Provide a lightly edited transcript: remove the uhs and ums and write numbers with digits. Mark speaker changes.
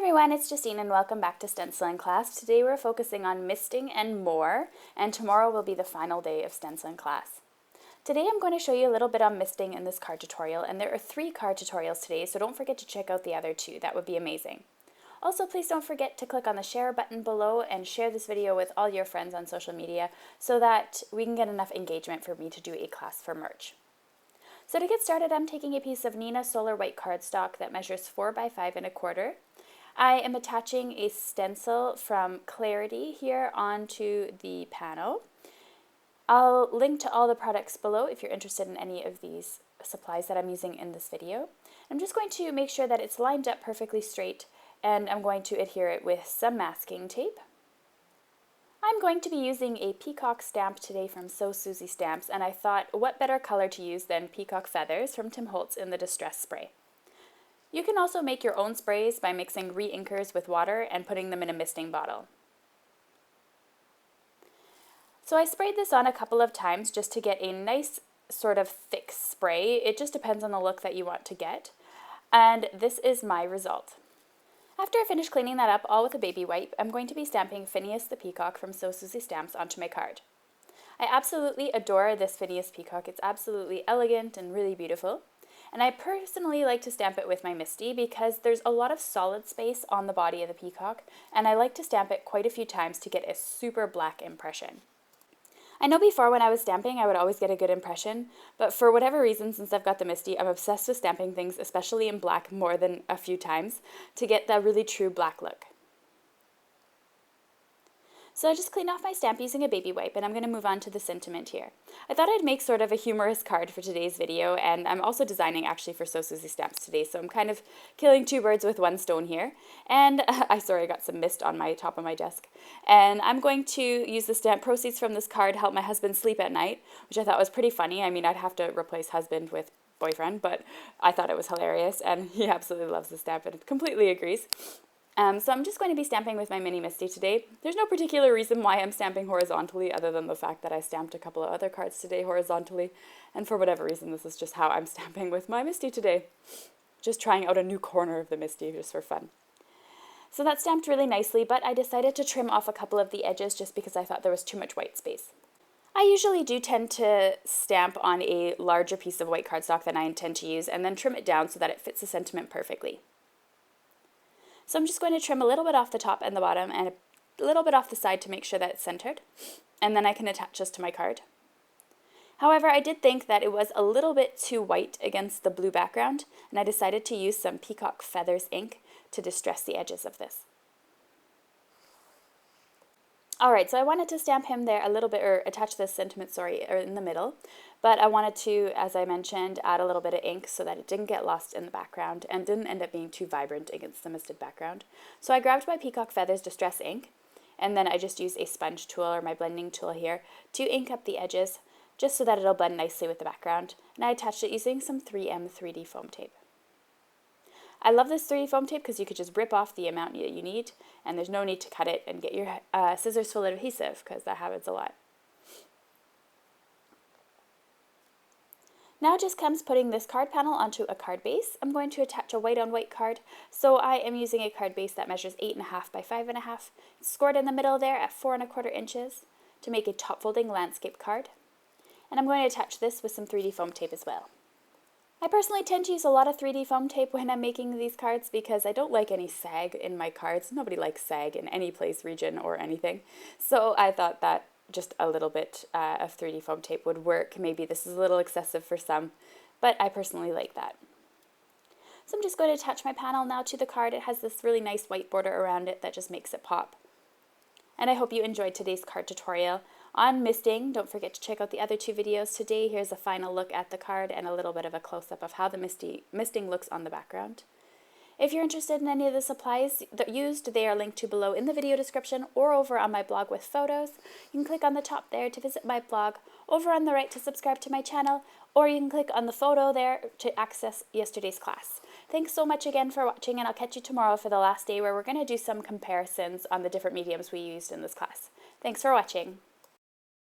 Speaker 1: everyone, it's Justine and welcome back to Stenciling class. Today we're focusing on misting and more, and tomorrow will be the final day of stenciling class. Today I'm going to show you a little bit on misting in this card tutorial, and there are 3 card tutorials today, so don't forget to check out the other 2. That would be amazing. Also, please don't forget to click on the share button below and share this video with all your friends on social media so that we can get enough engagement for me to do a class for March. So to get started, I'm taking a piece of Neenah Solar White cardstock that measures 4 by 5 1/4. I am attaching a stencil from Clarity here onto the panel. I'll link to all the products below if you're interested in any of these supplies that I'm using in this video. I'm just going to make sure that it's lined up perfectly straight, and I'm going to adhere it with some masking tape. I'm going to be using a peacock stamp today from So Susie Stamps, and I thought what better color to use than peacock feathers from Tim Holtz in the Distress Spray. You can also make your own sprays by mixing re-inkers with water and putting them in a misting bottle. So I sprayed this on a couple of times just to get a nice sort of thick spray. It just depends on the look that you want to get. And this is my result. After I finish cleaning that up all with a baby wipe, I'm going to be stamping Phineas the Peacock from So Susie Stamps onto my card. I absolutely adore this Phineas Peacock. It's absolutely elegant and really beautiful. And I personally like to stamp it with my Misty because there's a lot of solid space on the body of the peacock, and I like to stamp it quite a few times to get a super black impression. I know before when I was stamping I would always get a good impression, but for whatever reason since I've got the Misty, I'm obsessed with stamping things, especially in black, more than a few times to get that really true black look. So I just cleaned off my stamp using a baby wipe, and I'm going to move on to the sentiment here. I thought I'd make sort of a humorous card for today's video, and I'm also designing actually for So Susie Stamps today, so I'm kind of killing 2 birds with 1 stone here. And I got some mist on my top of my desk. And I'm going to use the stamp proceeds from this card to help my husband sleep at night, which I thought was pretty funny. I mean, I'd have to replace husband with boyfriend, but I thought it was hilarious, and he absolutely loves the stamp and completely agrees. So I'm just going to be stamping with my mini Misty today. There's no particular reason why I'm stamping horizontally other than the fact that I stamped a couple of other cards today horizontally, and for whatever reason this is just how I'm stamping with my Misty today. Just trying out a new corner of the Misty just for fun. So that stamped really nicely, but I decided to trim off a couple of the edges just because I thought there was too much white space. I usually do tend to stamp on a larger piece of white cardstock than I intend to use and then trim it down so that it fits the sentiment perfectly. So I'm just going to trim a little bit off the top and the bottom and a little bit off the side to make sure that it's centered, and then I can attach this to my card. However, I did think that it was a little bit too white against the blue background, and I decided to use some Peacock Feathers ink to distress the edges of this. Alright, so I wanted to stamp him there a little bit, or attach this sentiment, in the middle, but I wanted to, as I mentioned, add a little bit of ink so that it didn't get lost in the background and didn't end up being too vibrant against the misted background. So I grabbed my Peacock Feathers Distress ink, and then I just used a sponge tool or my blending tool here to ink up the edges just so that it'll blend nicely with the background, and I attached it using some 3M 3D foam tape. I love this 3D foam tape because you could just rip off the amount that you need, and there's no need to cut it and get your scissors full of adhesive because that happens a lot. Now just comes putting this card panel onto a card base. I'm going to attach a white on white card, so I am using a card base that measures 8.5 by 5.5. It's scored in the middle there at 4 1/4 inches to make a top folding landscape card. And I'm going to attach this with some 3D foam tape as well. I personally tend to use a lot of 3D foam tape when I'm making these cards because I don't like any sag in my cards. Nobody likes sag in any place, region, or anything. So I thought that just a little bit of 3D foam tape would work. Maybe this is a little excessive for some, but I personally like that. So I'm just going to attach my panel now to the card. It has this really nice white border around it that just makes it pop. And I hope you enjoyed today's card tutorial on misting. Don't forget to check out the other 2 videos today. Here's a final look at the card and a little bit of a close-up of how the misting looks on the background. If you're interested in any of the supplies that used, they are linked to below in the video description or over on my blog with photos. You can click on the top there to visit my blog, over on the right to subscribe to my channel, or you can click on the photo there to access yesterday's class. Thanks so much again for watching, and I'll catch you tomorrow for the last day where we're going to do some comparisons on the different mediums we used in this class. Thanks for watching.